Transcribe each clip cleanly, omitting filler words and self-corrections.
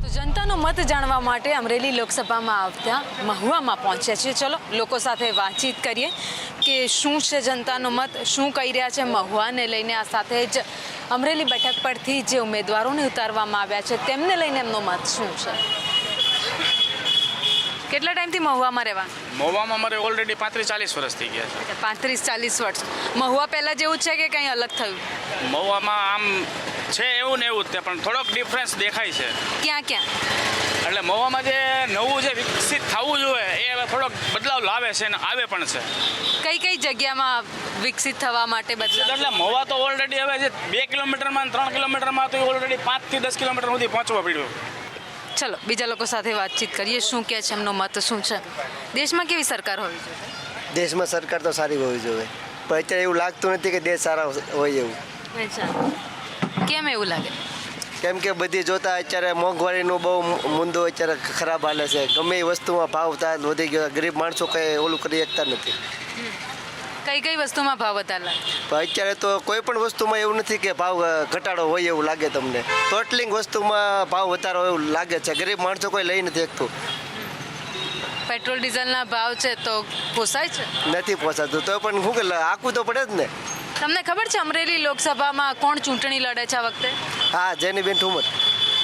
તો જનતાનો મત જાણવા માટે અમરેલી લોકસભામાં આવતા મહુવામાં પહોંચ્યા છીએ. ચલો લોકો સાથે વાતચીત કરીએ કે શું છે જનતાનો મત, શું કહી રહ્યા છે મહુવાને લઈને. આ સાથે જ અમરેલી બેઠક પરથી જે ઉમેદવારોને ઉતારવામાં આવ્યા છે તેમને લઈને એમનો મત શું છે. કેટલા ટાઈમથી મહુવામાં રહેવાનું? મહુવામાં અમારે ઓલરેડી 35-40 વર્ષ થઈ ગયા છે. 35-40 વર્ષ. મહુવા પહેલાં જેવું છે કે કંઈ અલગ થયું? મહુવામાં આમ છે એવું ને એવું જ તે પણ થોડોક ડિફરન્સ દેખાય છે. ક્યાં ક્યાં? એટલે મહુવામાં જે નવું જે વિકસિત થવું જોઈએ એ હવે થોડોક બદલાવ લાવે છે અને આવે પણ છે. કઈ કઈ જગ્યામાં વિકસિત થવા માટે બદલાવ? એટલે મહુવા તો ઓલરેડી હવે જે 2 કિલોમીટરમાં અને 3 કિલોમીટરમાં તો ઓલરેડી 5 થી 10 કિલોમીટર સુધી પહોંચવા પડ્યું. ચલો બીજા લોકો સાથે વાતચીત કરીએ, શું કહે છે, એમનો મત શું છે. દેશમાં કેવી સરકાર હોવી જોઈએ? દેશમાં સરકાર તો સારી હોવી જોઈએ, પણ અત્યારે એવું લાગતું નથી કે દેશ સારા હોય એવું. અચ્છા, કેમ એવું લાગે? કેમ કે બધી જોતા અત્યારે મોંઘવારીનું બહુ મુદ્દો અત્યારે ખરાબ હાલે છે. ગમે એ વસ્તુમાં ભાવ તાલ વધી ગયો, ગરીબ માણસો કંઈ ઓલું કરી શકતા નથી. કઈ કઈ વસ્તુમાં ભાવ વધારે લાગે? પણ અત્યારે તો કોઈ પણ વસ્તુમાં એવું નથી કે ભાવ ઘટાડો હોય એવું લાગે તમને. ટોટલિંગ વસ્તુમાં ભાવ વધારો એવું લાગે છે. ગરીબ માણસો કોઈ લઈ નથી શકતું. પેટ્રોલ ડીઝલના ભાવ છે તો પોસાય છે? નથી પહોંચાતું તો પણ શું કે આખું તો પડે જ ને. તમને ખબર છે અમરેલી લોકસભામાં કોણ ચૂંટણી લડે છે આ વખતે? હા, જેનીબેન ઠુમર.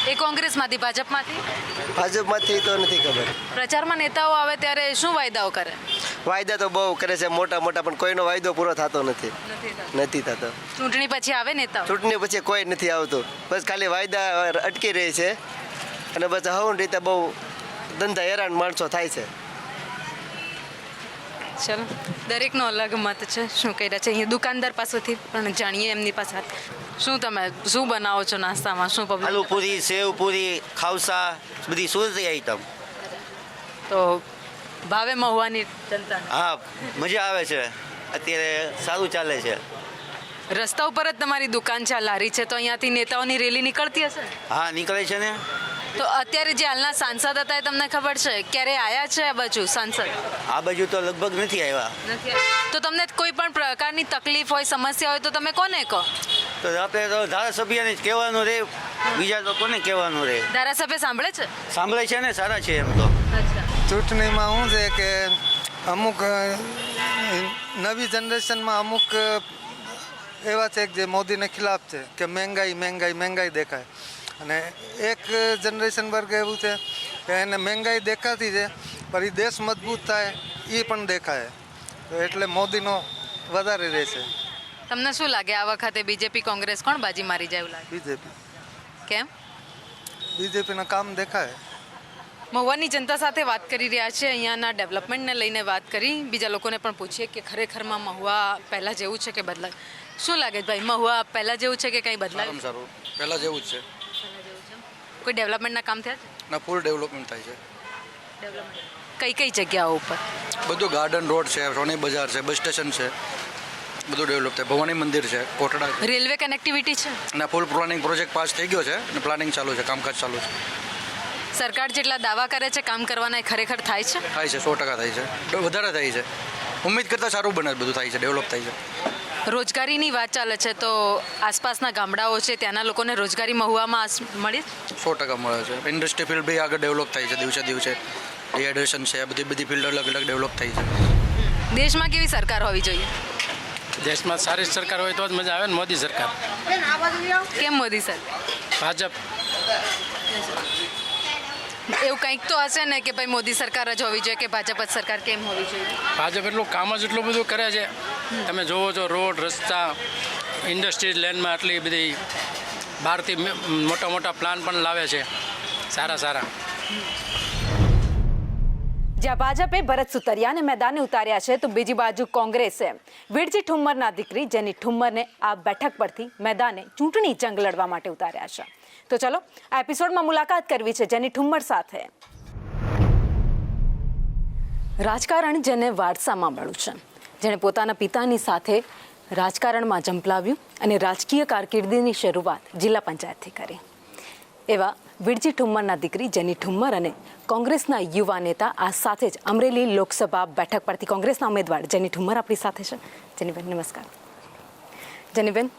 એ કોંગ્રેસમાંથી, ભાજપમાંથી? ભાજપમાંથી તો નથી ખબર. પ્રચારમાં નેતાઓ આવે ત્યારે શું વાયદાઓ કરે? વાયદા તો બહુ કરે છે મોટા મોટા, પણ કોઈનો વાયદો પૂરો થતો નથી. નથી થતો. ચૂંટણી પછી આવે નેતાઓ? ચૂંટણી પછી કોઈ નથી આવતું. બસ ખાલી વાયદા અટકી રહી છે અને બસ હવન રીતે બહુ ધંધા હેરાન માણસો થાય છે. ચલો દરેકનો અલગ મત છે. શું કહી રહ્યા છે અહીંયા દુકાનદાર પાસેથી પણ જાણીએ એમની પાસે. શું તમે શું બનાવો છો નાસ્તામાં? શું પબ્લિક? આલુ પૂરી, સેવ પૂરી, ખાવસા, બધી સુરતી આઈટમ. તો ભાવે મહુવાની જનતા? હા, મજા આવે છે. અત્યારે સારું ચાલે છે. રસ્તા ઉપર જ તમારી દુકાન છે, લારી છે, તો અહીંયાથી નેતાઓની રેલી નીકળતી હશે? હા, નીકળે છે ને. તો અત્યારે જે હાલના સાંસદ હતા એ તમને ખબર છે ક્યારે આયા છે આ બાજુ સાંસદ? આ બાજુ તો લગભગ નથી આવ્યા. નથી. તો તમને કોઈ પણ પ્રકારની તકલીફ હોય, સમસ્યા હોય તો તમે કોને કહો? તો આપણે તો ધારાસભ્યને જ કહેવાનું રહે, બીજા તો કોને કહેવાનું રહે. ધારાસભ્ય સાંભળે છે? સાંભળે છે ને, સારા છે એમ તો. ચૂંટણીમાં શું છે કે અમુક નવી જનરેશનમાં અમુક એવા છે જે મોદીને ખિલાફ છે કે મહેંગાઈ મહેંગાઈ મહેંગાઈ દેખાય, અને એક જનરેશન વર્ગ એવું છે કે એને મહેંગાઈ દેખાતી છે પણ એ દેશ મજબૂત થાય એ પણ દેખાય, એટલે મોદીનો વધારે રહેશે. તમને શું લાગે આ વખતે બીજેપી કોંગ્રેસ કોણ બાજી મારી જાય એવું લાગે? બીજેપી. કેમ? બીજેપીના કામ દેખાય. મહુવાની જનતા સાથે વાત કરી રહ્યા છે, અહીંયાના ડેવલપમેન્ટને લઈને વાત કરી. બીજા લોકોને પણ પૂછીએ કે ખરેખરમાં મહુવા પહેલાં જેવું છે કે બદલાય. શું લાગે ભાઈ, મહુવા પહેલાં જેવું છે કે કંઈ બદલાય? સારું, પહેલાં જેવું જ છે. કોઈ ડેવલપમેન્ટના કામ થયા છે? ના, ફૂલ ડેવલપમેન્ટ થાય છે. કઈ કઈ જગ્યાઓ ઉપર? બધું ગાર્ડન રોડ છે, સોની બજાર છે, બસ સ્ટેશન છે, બધું ડેવલપ થાય. ભવાની મંદિર છે, કોટડા. રેલવે કનેક્ટિવિટી છે? અને ફૂલ પ્લાનિંગ પ્રોજેક્ટ પાસ થઈ ગયો છે અને પ્લાનિંગ ચાલુ છે, કામકાજ ચાલુ છે. સરકાર જેટલા દાવા કરે છે કામ કરવાના, એ ખરેખર થાય છે? થાય છે, 100% થાય છે, વધારે થાય છે. ઉમ્મીદ કરતાં સારું બને બધું થાય છે, ડેવલપ થાય છે. રોજગારીની વાત ચાલે છે તો આસપાસના ગામડાઓ છે ત્યાંના લોકોને રોજગારી મહુવામાં મળી? 100% મળે છે. ઇન્ડસ્ટ્રી ફિલ્ડ બી આગળ ડેવલપ થાય છે દિવસે દિવસે. ડિહાઇડ્રેશન છે, બધી ફિલ્ડ અલગ અલગ ડેવલપ થઈ છે. દેશમાં કેવી સરકાર હોવી જોઈએ? દેશમાં સારી સરકાર હોય તો જ મજા આવે ને. મોદી સરકાર. કેમ મોદી સરકાર? ભાજપ. એવું કંઈક તો હશે ને કે ભાઈ મોદી સરકાર જ હોવી જોઈએ કે ભાજપ જ સરકાર કેમ હોવી જોઈએ? ભાજપ એટલું કામ જ એટલું બધું કરે છે. તમે જોવો છો રોડ, રસ્તા, ઇન્ડસ્ટ્રીઝ લેન્ડમાં આટલી બધી બહારથી મોટા મોટા પ્લાન પણ લાવે છે, સારા સારા. જ્યાં ભાજપે ભરત સુતરિયાને મેદાને ઉતાર્યા છે તો બીજી બાજુ કોંગ્રેસે વીરજી ઠુમ્મરના દીકરી જેની ઠુમ્મરને આ બેઠક પરથી મેદાને ચૂંટણી જંગ લડવા માટે ઉતાર્યા છે. તો ચલો આ એપિસોડમાં મુલાકાત કરવી છે જેની ઠુમ્મર સાથે. રાજકારણ જેને વારસામાં મળ્યું છે, જેણે પોતાના પિતાની સાથે રાજકારણમાં ઝંપલાવ્યું અને રાજકીય કારકિર્દીની શરૂઆત જિલ્લા પંચાયતથી કરી, એવા વીરજી ઠુમ્મરના દીકરી જેની ઠુમ્મર અને કોંગ્રેસના યુવા નેતા આ સાથે જ અમરેલી લોકસભા બેઠક પરથી કોંગ્રેસના ઉમેદવાર જેની ઠુમ્મર આપણી સાથે છે. જેનીબેન નમસ્કાર. જેનીબેન,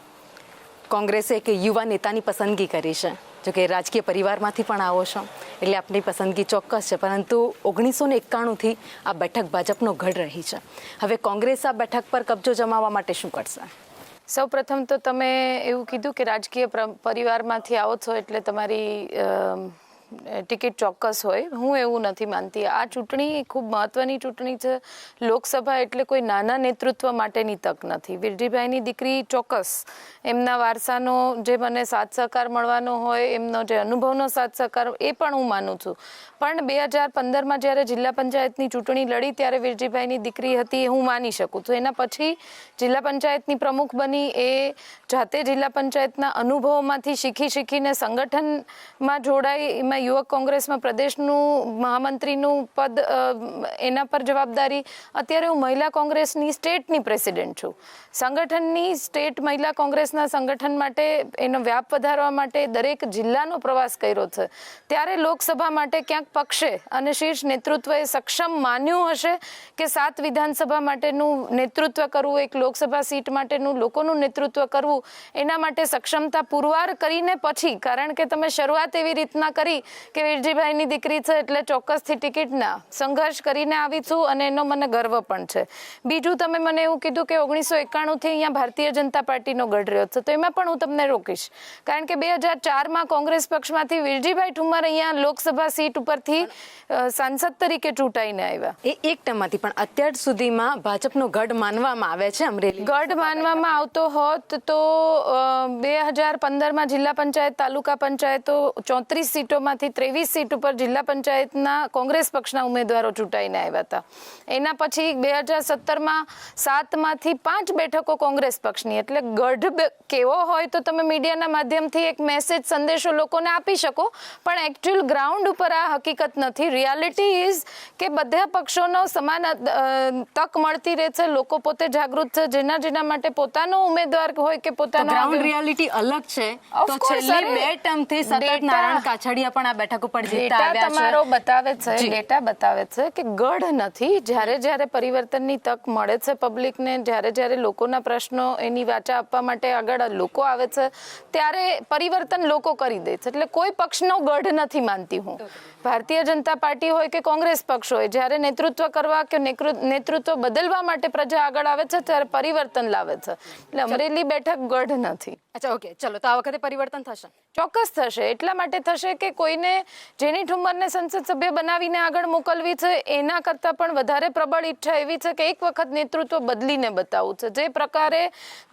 કોંગ્રેસે એક યુવા નેતાની પસંદગી કરી છે, જો કે રાજકીય પરિવારમાંથી પણ આવો છો એટલે આપની પસંદગી ચોક્કસ છે, પરંતુ 1991થી આ બેઠક ભાજપનો ગઢ રહી છે. હવે કોંગ્રેસ આ બેઠક પર કબજો જમાવવા માટે શું કરશે? સૌ પ્રથમ તો તમે એવું કીધું કે રાજકીય પરિવારમાંથી આવો છો એટલે તમારી ટિકિટ ચોક્કસ હોય. હું એવું નથી માનતી. આ ચૂંટણી ખૂબ મહત્વની ચૂંટણી છે. લોકસભા એટલે કોઈ નાના નેતૃત્વ માટેની તક નથી. વિરજીભાઈની દીકરી ચોક્કસ એમના વારસાનો જે મને સાથ સહકાર મળવાનો હોય, એમનો જે અનુભવનો સાથ સહકાર, એ પણ હું માનું છું. પણ 2015માં જ્યારે જિલ્લા પંચાયતની ચૂંટણી લડી ત્યારે વિરજીભાઈની દીકરી હતી, એ હું માની શકું છું. એના પછી જિલ્લા પંચાયતની પ્રમુખ બની, એ જાતે જિલ્લા પંચાયતના અનુભવોમાંથી શીખીને સંગઠનમાં જોડાઈ, એમાં યુવક કોંગ્રેસમાં પ્રદેશનું મહામંત્રીનું પદ, એના પર જવાબદારી. અત્યારે હું મહિલા કોંગ્રેસની સ્ટેટની પ્રેસિડેન્ટ છું. સંગઠનની સ્ટેટ મહિલા કોંગ્રેસના સંગઠન માટે એનો વ્યાપ વધારવા માટે દરેક જિલ્લાનો પ્રવાસ કર્યો છે. ત્યારે લોકસભા માટે ક્યાંક પક્ષે અને શીર્ષ નેતૃત્વએ સક્ષમ માન્યું હશે કે 7 વિધાનસભા માટેનું નેતૃત્વ કરવું, એક લોકસભા સીટ માટેનું લોકોનું નેતૃત્વ કરવું, એના માટે સક્ષમતા પુરવાર કરીને પછી, કારણ કે તમે શરૂઆત એવી રીતના કરી કે વિરજીભાઈની દીકરી છે એટલે ચોક્કસથી ટિકિટના સંઘર્ષ કરીને આવી છું અને એનો મને ગર્વ પણ છે. બીજું, તમે મને એવું કીધું કે 1991થી અહીંયા ભારતીય જનતા પાર્ટીનો ગઢ રહ્યો છે, તો એમાં પણ હું તમને રોકીશ, કારણ કે 2004માં કોંગ્રેસ પક્ષમાંથી વિરજીભાઈ ઠુમ્મર અહીંયા લોકસભા સીટ ઉપરથી સાંસદ તરીકે ચૂંટાઈને આવ્યા. એ એક ટર્મમાંથી, પણ અત્યાર સુધીમાં ભાજપનો ગઢ માનવામાં આવે છે અમરેલી. ગઢ માનવામાં આવતો હોત તો 2015માં જિલ્લા પંચાયત, તાલુકા પંચાયતો 34 સીટોમાંથી 23 સીટ ઉપર જિલ્લા પંચાયતના કોંગ્રેસ પક્ષના ઉમેદવારો ચૂંટાઈને આવ્યા હતા. એના પછી 2017માં 7માંથી 5 બેઠકો કોંગ્રેસ પક્ષની. એટલે ગઢ કેવો હોય તો તમે મીડિયાના માધ્યમથી એક મેસેજ, સંદેશો લોકોને આપી શકો, પણ એકચ્યુઅલ ગ્રાઉન્ડ ઉપર આ હકીકત નથી. રિયાલિટી ઇઝ કે બધા પક્ષોનો સમાન તક મળતી રહે છે. લોકો પોતે જાગૃત છે, જેના માટે પોતાનો ઉમેદવાર હોય કે પોતાનો ગ્રાઉન્ડ રિયાલિટી અલગ છે. તો છેલ્લી 2 ટર્મથી સતત નારાયણ કાછડિયા પણ આ બેઠક ઉપર જીતતા આવ્યા છે. તમારો બતાવે છે, ડેટા બતાવે છે કે ગઢ નથી. જ્યારે પરિવર્તનની તક મળે છે પબ્લિકને, જ્યારે લોકોના પ્રશ્નો એની વાચા આપવા માટે આગળ લોકો આવે છે, ત્યારે પરિવર્તન લોકો કરી દે છે. એટલે કોઈ પક્ષનો ગઢ નથી માનતી હું. ભારતીય જનતા પાર્ટી હોય કે કોંગ્રેસ પક્ષ હોય, જ્યારે નેતૃત્વ કરવા કે નેતૃત્વ બદલવા માટે પ્રજા આગળ આવે છે ત્યારે પરિવર્તન લાવે છે. એટલે અમરેલી બેઠક ગઢ નથી. અચ્છા, ઓકે, ચલો. તો આ વખતે પરિવર્તન થશે? ચોક્કસ થશે. એટલા માટે થશે કે કોઈને જેની ઠુમ્મરને સંસદ સભ્ય બનાવીને આગળ મોકલવી છે, એના કરતાં પણ વધારે પ્રબળ ઈચ્છા એવી છે કે એક વખત નેતૃત્વ બદલીને બતાવવું છે. જે પ્રકારે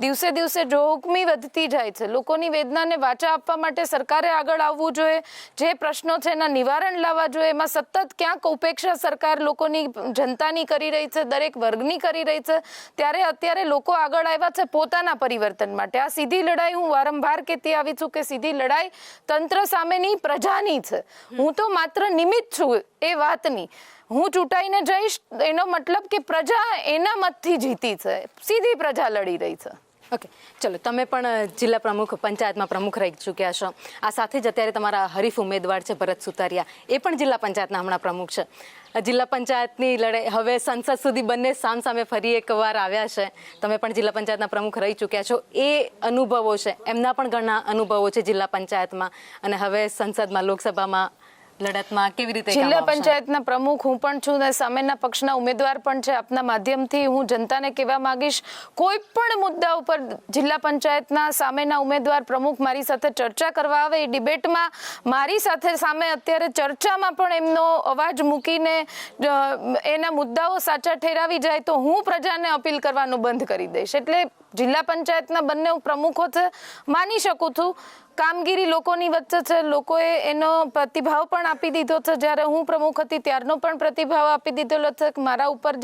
દિવસે દિવસે જોહુકમી વધતી જાય છે, લોકોની વેદનાને વાચા આપવા માટે સરકારે આગળ આવવું જોઈએ. જે પ્રશ્નો છે એના નિવારણ લાવવા જોઈએ. એમાં સતત ક્યાંક ઉપેક્ષા સરકાર લોકોની, જનતાની કરી રહી છે, દરેક વર્ગની કરી રહી છે. ત્યારે અત્યારે લોકો આગળ આવ્યા છે પોતાના પરિવર્તન માટે. આ સીધી લડાઈ, હું વારંવાર કહેતી આવી છું કે સીધી લડાઈ તંત્ર સામેની પ્રજાની છે. હું તો માત્ર નિમિત્ત છું એ વાતની. હું ચૂંટાઈને જઈશ એનો મતલબ કે પ્રજા એના મતથી જીતી છે. સીધી પ્રજા લડી રહી છે. ઓકે, ચલો. તમે પણ જિલ્લા પ્રમુખ, પંચાયતમાં પ્રમુખ રહી ચૂક્યા છો. આ સાથે જ અત્યારે તમારા હરીફ ઉમેદવાર છે ભરત સુતારિયા, એ પણ જિલ્લા પંચાયતના હમણાં પ્રમુખ છે. જિલ્લા પંચાયતની લડાઈ હવે સંસદ સુધી બંને સામે ફરી એકવાર આવ્યા છે. તમે પણ જિલ્લા પંચાયતના પ્રમુખ રહી ચૂક્યા છો. એ અનુભવો છે, એમના પણ ઘણા અનુભવો છે જિલ્લા પંચાયતમાં, અને હવે સંસદમાં, લોકસભામાં લડતમાં કેવી રીતે? જિલ્લા પંચાયતના પ્રમુખ હું પણ છું ને સામેના પક્ષના ઉમેદવાર પણ છે. આપના માધ્યમથી હું જનતાને કહેવા માંગીશ, કોઈ પણ મુદ્દા ઉપર જિલ્લા પંચાયતના સામેના ઉમેદવાર પ્રમુખ મારી સાથે ચર્ચા કરવા આવે, એ ડિબેટમાં મારી સાથે સામે અત્યારે ચર્ચામાં પણ એમનો અવાજ મૂકીને એના મુદ્દાઓ સાચા ઠેરાવી જાય તો હું પ્રજાને અપીલ કરવાનું બંધ કરી દઈશ. એટલે જિલ્લા પંચાયતના બંને પ્રમુખો છે, માની શકું છું કામગીરી લોકોની વચ્ચે છે. લોકોએ એનો પ્રતિભાવ પણ આપી દીધો છે. જ્યારે હું પ્રમુખ હતી ત્યારનો પણ પ્રતિભાવ આપી દીધેલો છે. મારા ઉપર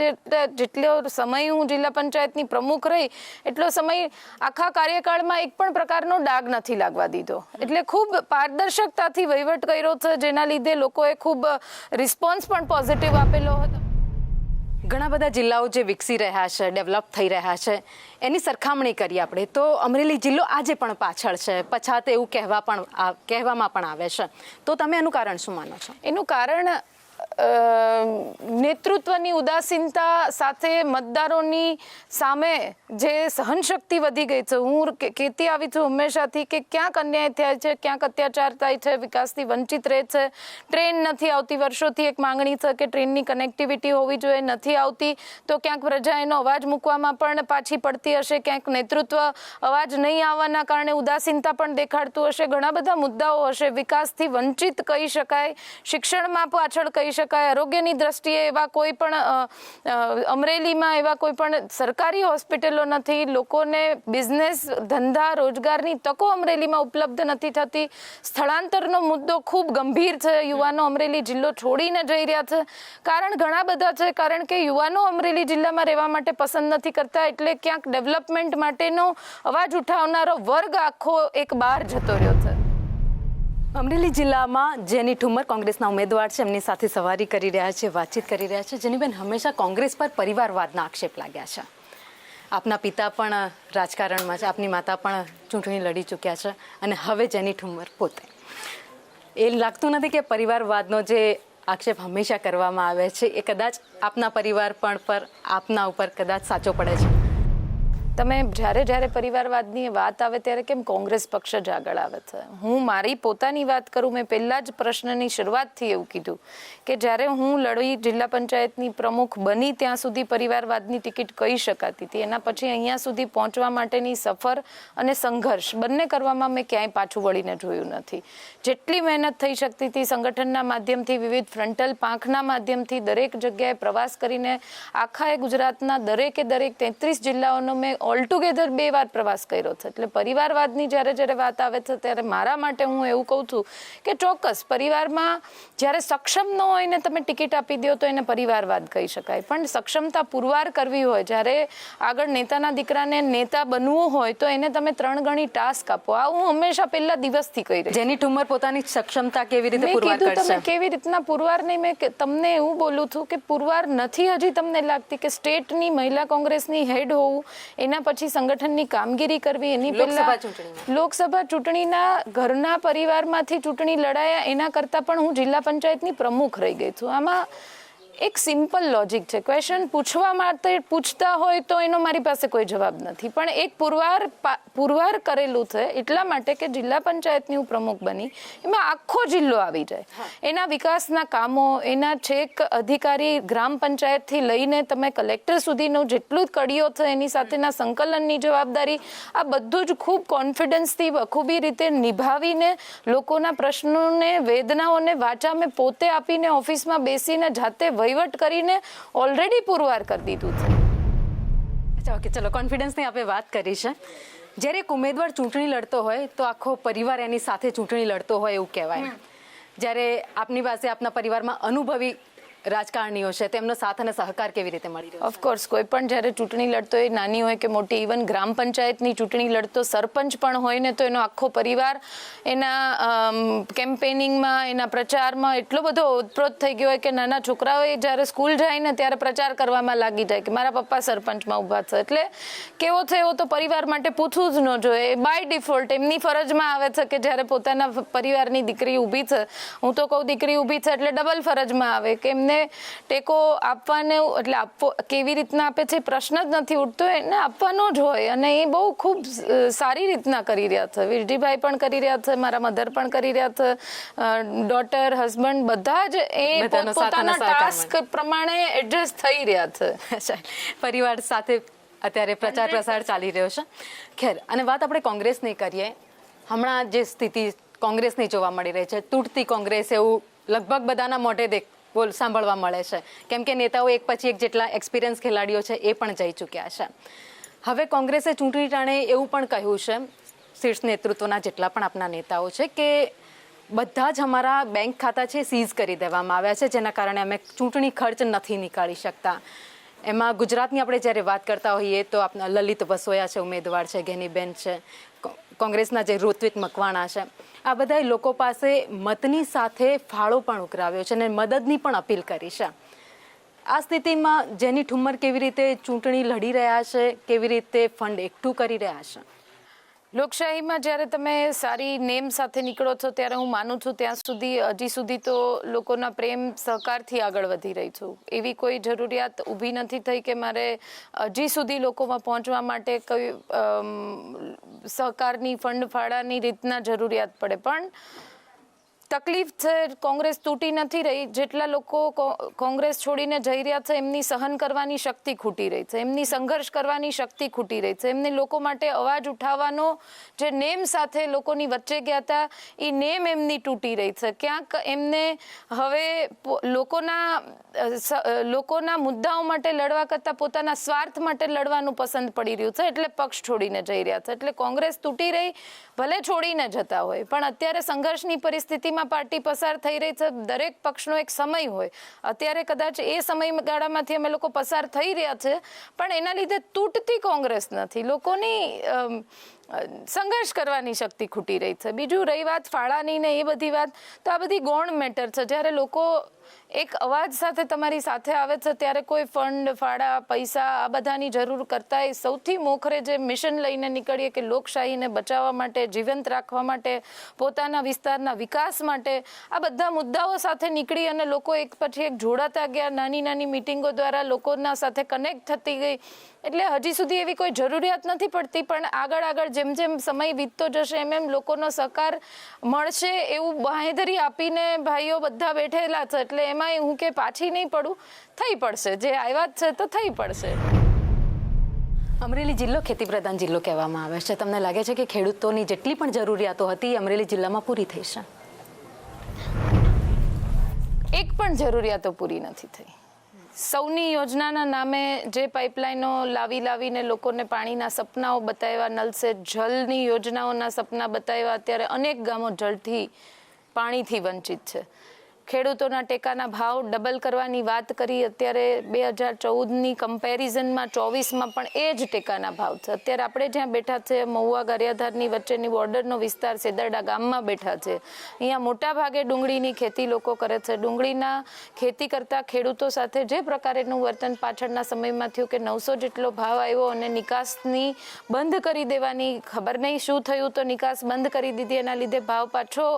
જેટલો સમય હું જિલ્લા પંચાયતની પ્રમુખ રહી, એટલો સમય આખા કાર્યકાળમાં એક પણ પ્રકારનો ડાઘ નથી લાગવા દીધો. એટલે ખૂબ પારદર્શકતાથી વહીવટ કર્યો છે, જેના લીધે લોકોએ ખૂબ રિસ્પોન્સ પણ પોઝિટિવ આપેલો હતો. ઘણા બધા જિલ્લાઓ જે વિકસી રહ્યા છે, ડેવલપ થઈ રહ્યા છે, એની સરખામણી કરીએ આપણે તો અમરેલી જિલ્લો આજે પણ પાછળ છે, પછાત એવું કહેવામાં પણ આવે છે. તો તમે એનું કારણ શું માનો છો? એનું કારણ નેતૃત્વની ઉદાસીનતા સાથે મતદારોની સામે જે સહનશક્તિ વધી ગઈ છે. હું કહેતી આવી છું હંમેશાથી કે ક્યાંક અન્યાય થાય છે, ક્યાંક અત્યાચાર થાય છે, વિકાસથી વંચિત રહે છે. ટ્રેન નથી આવતી, વર્ષોથી એક માંગણી છે કે ટ્રેનની કનેક્ટિવિટી હોવી જોઈએ, નથી આવતી તો ક્યાંક પ્રજા એનો અવાજ મૂકવામાં પણ પાછી પડતી હશે, ક્યાંક નેતૃત્વ અવાજ નહીં આવવાના કારણે ઉદાસીનતા પણ દેખાડતું હશે. ઘણા બધા મુદ્દાઓ હશે. વિકાસથી વંચિત કહી શકાય, શિક્ષણમાં પાછળ કહી શકાય, આરોગ્યની દ્રષ્ટિએ એવા કોઈ પણ અમરેલીમાં એવા કોઈ પણ સરકારી હોસ્પિટલો નથી, લોકોને બિઝનેસ ધંધા રોજગારની તકો અમરેલીમાં ઉપલબ્ધ નથી થતી. સ્થળાંતરનો મુદ્દો ખૂબ ગંભીર છે. યુવાનો અમરેલી જિલ્લો છોડીને જઈ રહ્યા છે. કારણ ઘણા બધા છે, કારણ કે યુવાનો અમરેલી જિલ્લામાં રહેવા માટે પસંદ નથી કરતા, એટલે ક્યાંક ડેવલપમેન્ટ માટેનો અવાજ ઉઠાવનારો વર્ગ આખો એક બહાર જતો રહ્યો છે. અમરેલી જિલ્લામાં જેની ઠુમ્મર કોંગ્રેસના ઉમેદવાર છે, એમની સાથે સવારી કરી રહ્યા છે, વાતચીત કરી રહ્યા છે. જેનીબેન, હંમેશા કોંગ્રેસ પર પરિવારવાદના આક્ષેપ લાગ્યા છે. આપના પિતા પણ રાજકારણમાં છે, આપની માતા પણ ચૂંટણી લડી ચૂક્યા છે, અને હવે જેની ઠુમ્મર પોતે. એ લાગતું નથી કે પરિવારવાદનો જે આક્ષેપ હંમેશા કરવામાં આવે છે એ કદાચ આપના પરિવાર પણ પર આપના ઉપર કદાચ સાચો પડે છે? તમે જ્યારે પરિવારવાદની વાત આવે ત્યારે કેમ કોંગ્રેસ પક્ષ જ આગળ આવે છે? હું મારી પોતાની વાત કરું, મેં પહેલા જ પ્રશ્નની શરૂઆતથી એવું કીધું કે જ્યારે હું લડી જિલ્લા પંચાયતની પ્રમુખ બની ત્યાં સુધી પરિવારવાદની ટિકિટ કહી શકાતી હતી. એના પછી અહીંયા સુધી પહોંચવા માટેની સફર અને સંઘર્ષ બંને કરવામાં મેં ક્યાંય પાછું વળીને જોયું નથી. જેટલી મહેનત થઈ શકતી હતી સંગઠનના માધ્યમથી, વિવિધ ફ્રન્ટલ પાંખના માધ્યમથી, દરેક જગ્યાએ પ્રવાસ કરીને આખા ગુજરાતના દરેક 33 જિલ્લાઓનો મેં ઓલ ટુગેધર 2 વાર પ્રવાસ કર્યો છે. એટલે પરિવારવાદની જ્યારે વાત આવે છે ત્યારે મારા માટે હું એવું કહું છું કે ચોક્કસ પરિવારમાં જ્યારે સક્ષમ ન હોય ને તમે ટિકિટ આપી દો તો એને પરિવારવાદ કહી શકાય, પણ સક્ષમતા પુરવાર કરવી હોય, જ્યારે આગળ નેતાના દીકરાને નેતા બનવું હોય તો એને તમે 3 ગણી ટાસ્ક આપો. આ હું હંમેશા પહેલા દિવસથી કહી રહી. જેની ઠુમ્મર પોતાની સક્ષમતા કેવી રીતે પુરવાર કરશે? તમે કેવી રીતના પુરવાર નહીં, મેં તમને એવું બોલું છું કે પુરવાર નથી હજી તમને લાગતી કે સ્ટેટની મહિલા કોંગ્રેસની હેડ હોવું, એના પછી સંગઠનની કામગીરી કરવી, એની પહેલા લોકસભા ચૂંટણીના ઘરના પરિવારમાંથી ચૂંટણી લડાયા એના કરતાં પણ હું જિલ્લા પંચાયતની પ્રમુખ રહી ગઈ છું. આમાં એક સિમ્પલ લોજિક છે. ક્વેશ્ચન પૂછવા માટે પૂછતા હોય તો એનો મારી પાસે કોઈ જવાબ નથી, પણ એક પુરવાર કરેલું છે એટલા માટે કે જિલ્લા પંચાયતની હું પ્રમુખ બની, એમાં આખો જિલ્લો આવી જાય, એના વિકાસના કામો, એના છેક અધિકારી ગ્રામ પંચાયતથી લઈને તમે કલેક્ટર સુધીનું જેટલું જ કડીઓ છે એની સાથેના સંકલનની જવાબદારી, આ બધું જ ખૂબ કોન્ફિડન્સથી બખૂબી રીતે નિભાવીને લોકોના પ્રશ્નોને, વેદનાઓને વાચા મેં પોતે આપીને ઓફિસમાં બેસીને જાતે વહીવટ કરીને ઓલરેડી પુરવાર કરી દીધું છે. અચ્છા, ઓકે, ચલો, કોન્ફિડન્સની આપણે વાત કરી છે. જ્યારે એક ઉમેદવાર ચૂંટણી લડતો હોય તો આખો પરિવાર એની સાથે ચૂંટણી લડતો હોય એવું કહેવાય. જ્યારે આપની પાસે આપના પરિવારમાં અનુભવી રાજકારણીઓ છે, તેમનો સાથ અને સહકાર કેવી રીતે મળી રહ્યો? ઓફકોર્સ કોઈ પણ જ્યારે ચૂંટણી લડતો હોય, નાની હોય કે મોટી, ઇવન ગ્રામ પંચાયતની ચૂંટણી લડતો સરપંચ પણ હોય ને તો એનો આખો પરિવાર એના કેમ્પેનિંગમાં, એના પ્રચારમાં એટલો બધો ઓતપ્રોત થઈ ગયો હોય કે નાના છોકરાઓ જ્યારે સ્કૂલ જાય ને ત્યારે પ્રચાર કરવામાં લાગી જાય કે મારા પપ્પા સરપંચમાં ઊભા છે. એટલે કેવો છે એવો તો પરિવાર માટે પૂછવું જ ન જોઈએ. બાય ડિફોલ્ટ એમની ફરજમાં આવે છે કે જ્યારે પોતાના પરિવારની દીકરી ઊભી છે, હું તો કહું દીકરી ઊભી છે એટલે ડબલ ફરજમાં આવે કે એમને ટેકો આપવાને, એટલે આપવો કેવી રીતના આપે છે પ્રશ્ન જ નથી ઉઠતો, એને આપવાનો જ હોય. અને એ બહુ ખૂબ સારી રીતના કરી રહ્યા છે. વિરજીભાઈ પણ કરી રહ્યા છે, મારા મધર પણ કરી રહ્યા છે, ડોટર, હસબન્ડ બધા જ એ પોતાના ટાસ્ક પ્રમાણે એડજસ્ટ થઈ રહ્યા છે. પરિવાર સાથે અત્યારે પ્રચાર પ્રસાર ચાલી રહ્યો છે. ખેર, અને વાત આપણે કોંગ્રેસની કરીએ. હમણાં જે સ્થિતિ કોંગ્રેસની જોવા મળી રહી છે, તૂટતી કોંગ્રેસ, એવું લગભગ બધાના મોઢે સાંભળવા મળે છે, કેમ કે નેતાઓ એક પછી એક જેટલા એક્સપિરિયન્સ ખેલાડીઓ છે એ પણ જઈ ચૂક્યા છે. હવે કોંગ્રેસે ચૂંટણી ટાણે એવું પણ કહ્યું છે, શીર્ષ નેતૃત્વના જેટલા પણ આપના નેતાઓ છે, કે બધા જ અમારા બેંક ખાતા છે સીઝ કરી દેવામાં આવ્યા છે, જેના કારણે અમે ચૂંટણી ખર્ચ નથી નીકાળી શકતા. એમાં ગુજરાતની આપણે જ્યારે વાત કરતા હોઈએ તો આપના લલિત વસોયા છે, ઉમેદવાર છે, ગેનીબેન છે, કોંગ્રેસના જે ઋત્વિક મકવાણા છે, આ બધા લોકો પાસે મતની સાથે ફાળો પણ ઉઘરાવ્યો છે અને મદદની પણ અપીલ કરી છે. આ સ્થિતિમાં જેની ઠુમ્મર કેવી રીતે ચૂંટણી લડી રહ્યા છે, કેવી રીતે ફંડ એકઠું કરી રહ્યા છે? લોકશાહીમાં જ્યારે તમે સારી નેમ સાથે નીકળો છો ત્યારે હું માનું છું ત્યાં સુધી હજી સુધી તો લોકોના પ્રેમ સહકારથી આગળ વધી રહી છું. એવી કોઈ જરૂરિયાત ઊભી નથી થઈ કે મારે હજી સુધી લોકોમાં પહોંચવા માટે કોઈ સહકારની ફંડ ફાળાની રીતના જરૂરિયાત પડે. પણ તકલીફ છે, કોંગ્રેસ તૂટી નથી રહી. જેટલા લોકો કોંગ્રેસ છોડીને જઈ રહ્યા છે એમની સહન કરવાની શક્તિ ખૂટી રહી છે, એમની સંઘર્ષ કરવાની શક્તિ ખૂટી રહી છે. એમને લોકો માટે અવાજ ઉઠાવવાનો જે નેમ સાથે લોકોની વચ્ચે ગયા હતા એ નેમ એમની તૂટી રહી છે. ક્યાંક એમને હવે લોકોના મુદ્દાઓ માટે લડવા કરતાં પોતાના સ્વાર્થ માટે લડવાનું પસંદ પડી રહ્યું છે, એટલે પક્ષ છોડીને જઈ રહ્યા છે. એટલે કોંગ્રેસ તૂટી રહી, ભલે છોડીને જતા હોય, પણ અત્યારે સંઘર્ષની પરિસ્થિતિમાં પાર્ટી પસાર થઈ રહી છે. દરેક પક્ષનો એક સમય હોય. અત્યારે કદાચ એ સમયગાળામાંથી અમે લોકો પસાર થઈ રહ્યા છે, પણ એના લીધે તૂટતી કોંગ્રેસ નથી. લોકોની સંઘર્ષ કરવાની શક્તિ ખૂટી રહી છે. બીજું રહી વાત ફાળાની ને એ બધી વાત, તો આ બધી ગૌણ મેટર છે. જ્યારે લોકો એક અવાજ સાથે તમારી સાથે આવે છે ત્યારે કોઈ ફંડ ફાળા પૈસા આ બધાની જરૂર કરતા એ સૌથી મોખરે જે મિશન લઈને નીકળીએ કે લોકશાહીને બચાવવા માટે, જીવંત રાખવા માટે, પોતાના વિસ્તારના વિકાસ માટે, આ બધા મુદ્દાઓ સાથે નીકળી અને લોકો એક પછી એક જોડાતા ગયા. નાની નાની મિટિંગો દ્વારા લોકોના સાથે કનેક્ટ થતી ગઈ. એટલે હજી સુધી એવી કોઈ જરૂરિયાત નથી પડતી, પણ આગળ જેમ જેમ સમય વીતતો જશે એમ એમ લોકોનો સહકાર મળશે એવું બાંહેધરી આપીને ભાઈઓ બધા બેઠેલા છે. એટલે એમાં હું કે પાછી નહીં પડું, થઈ પડશે. જે આવ્યા જ છે તો થઈ પડશે. અમરેલી જિલ્લો ખેતી પ્રધાન જિલ્લો કહેવામાં આવે છે. તમને લાગે છે કે ખેડૂતોની જેટલી પણ જરૂરિયાતો હતી અમરેલી જિલ્લામાં પૂરી થઈ છે? એક પણ જરૂરિયાતો પૂરી નથી થઈ. સૌની યોજનાના નામે જે પાઇપલાઇનો લાવીને લોકોને પાણીના સપનાઓ બતાવ્યા, નલ સે જલની યોજનાઓના સપના બતાવ્યા, અત્યારે અનેક ગામો જળથી, પાણીથી વંચિત છે. ખેડૂતોના ટેકાના ભાવ ડબલ કરવાની વાત કરી. અત્યારે 2014ની કમ્પેરિઝનમાં 24માં પણ એ જ ટેકાના ભાવ છે. અત્યારે આપણે જ્યાં બેઠા છે મહુવા ગારિયાધારની વચ્ચેની બોર્ડરનો વિસ્તાર સેદરડા ગામમાં બેઠા છે. અહીંયા મોટા ભાગે ડુંગળીની ખેતી લોકો કરે છે. ડુંગળીના ખેતી કરતા ખેડૂતો સાથે જે પ્રકારેનું વર્તન પાછળના સમયમાં થયું કે 900 જેટલો ભાવ આવ્યો અને નિકાસની બંધ કરી દેવાની, ખબર નહીં શું થયું તો નિકાસ બંધ કરી દીધી. એના લીધે ભાવ પાછો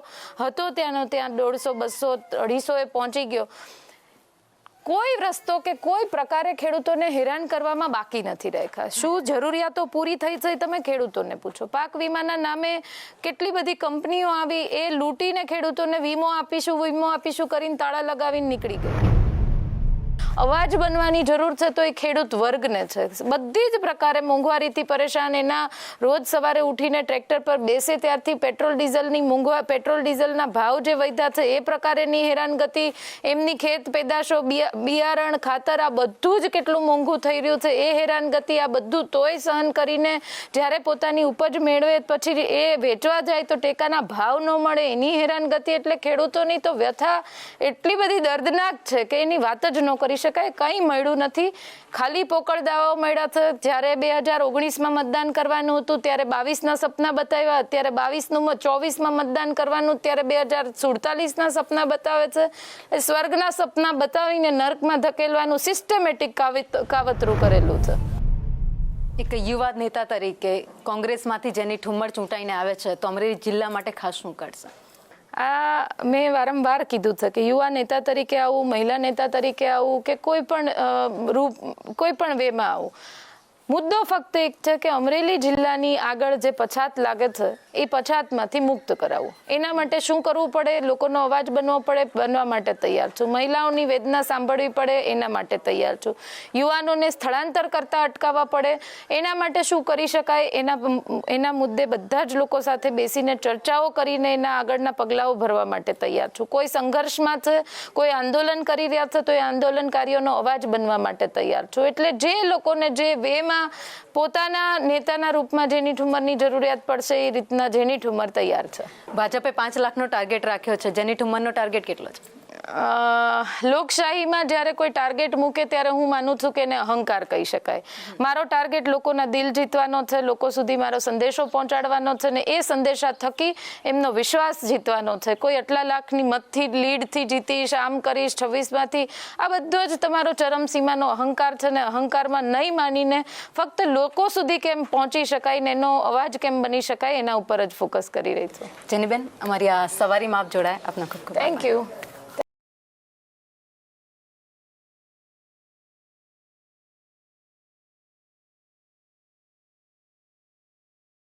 હતો ત્યાંનો ત્યાં 150, 200, 250 પહોંચી ગયો. કોઈ રસ્તો કે કોઈ પ્રકારે ખેડૂતોને હેરાન કરવામાં બાકી નથી રાખ્યા. શું જરૂરિયાતો પૂરી થઈ છે તમે ખેડૂતોને પૂછો. પાક વીમાના નામે કેટલી બધી કંપનીઓ આવી, એ લૂંટીને ખેડૂતોને વીમો આપીશું કરીને તાળા લગાવીને નીકળી ગઈ. અવાજ બનવાની જરૂર છે તો એ ખેડૂત વર્ગને છે. બધી જ પ્રકારે મોંઘવારીથી પરેશાન, એના રોજ સવારે ઉઠીને ટ્રેક્ટર પર બેસે ત્યારથી પેટ્રોલ ડીઝલના ભાવ જે વધ્યા છે એ પ્રકારેની હેરાનગતિ, એમની ખેત પેદાશો, બિયારણ, ખાતર, આ બધું જ કેટલું મોંઘું થઈ રહ્યું છે એ હેરાનગતિ, આ બધું તોય સહન કરીને જ્યારે પોતાની ઉપજ મેળવે પછી એ વેચવા જાય તો ટેકાના ભાવ ન મળે એની હેરાનગતિ. એટલે ખેડૂતોની તો વ્યથા એટલી બધી દર્દનાક છે કે એની વાત જ ન કરી શકાય. કંઈ મળ્યું નથી, ખાલી પોકળ દાવાઓ મળ્યા છે. જ્યારે 2019માં મતદાન કરવાનું હતું ત્યારે 22ના સપના બતાવ્યા, અત્યારે 24માં મતદાન કરવાનું ત્યારે 2047ના સપના બતાવે છે. સ્વર્ગના સપના બતાવીને નર્કમાં ધકેલવાનું સિસ્ટમેટિક કાવતરું કરેલું છે. એક યુવા નેતા તરીકે કોંગ્રેસમાંથી જેની ઠુમ્મર ચૂંટાઈને આવે છે તો અમરેલી જિલ્લા માટે ખાસ શું કરશે? આ મેં વારંવાર કીધું છે કે યુવા નેતા તરીકે આવું, મહિલા નેતા તરીકે આવું કે કોઈ પણ વેમાં આવું, મુદ્દો ફક્ત એક છે કે અમરેલી જિલ્લાની આગળ જે પછાત લાગે છે એ પછાતમાંથી મુક્ત કરાવવું. એના માટે શું કરવું પડે? લોકોનો અવાજ બનવો પડે, બનવા માટે તૈયાર છું. મહિલાઓની વેદના સાંભળવી પડે, એના માટે તૈયાર છું. યુવાનોને સ્થળાંતર કરતા અટકાવવા પડે, એના માટે શું કરી શકાય એના મુદ્દે બધા જ લોકો સાથે બેસીને ચર્ચાઓ કરીને એના આગળના પગલાઓ ભરવા માટે તૈયાર છું. કોઈ સંઘર્ષમાં છે, કોઈ આંદોલન કરી રહ્યા છે તો એ આંદોલનકારીઓનો અવાજ બનવા માટે તૈયાર છું. એટલે જે લોકોને જે વેમાં પોતાના નેતાના રૂપમાં જેની ઠુમરની જરૂરિયાત પડશે એ રીતના જેની ઠુમર તૈયાર છે. ભાજપે 5 લાખનો ટાર્ગેટ રાખ્યો છે, જેની ઠુમરનો ટાર્ગેટ કેટલો છે? લોકશાહીમાં જ્યારે કોઈ ટાર્ગેટ મૂકે ત્યારે હું માનું છું કે એને અહંકાર કહી શકાય. મારો ટાર્ગેટ લોકોના દિલ જીતવાનો છે, લોકો સુધી મારો સંદેશો પહોંચાડવાનો છે ને એ સંદેશા થકી એમનો વિશ્વાસ જીતવાનો છે. કોઈ આટલા લાખની મતથી લીડથી જીતીશ, આમ કરીશ 26માંથી, આ બધો જ તમારો ચરમસીમાનો અહંકાર છે ને અહંકારમાં નહીં માનીને ફક્ત લોકો સુધી કેમ પહોંચી શકાય ને એનો અવાજ કેમ બની શકાય એના ઉપર જ ફોકસ કરી રહી છું. જેનીબેન, અમારી આ સવારીમાં આપ જોડાયા, આપનો ખૂબ ખૂબ થેન્ક યુ.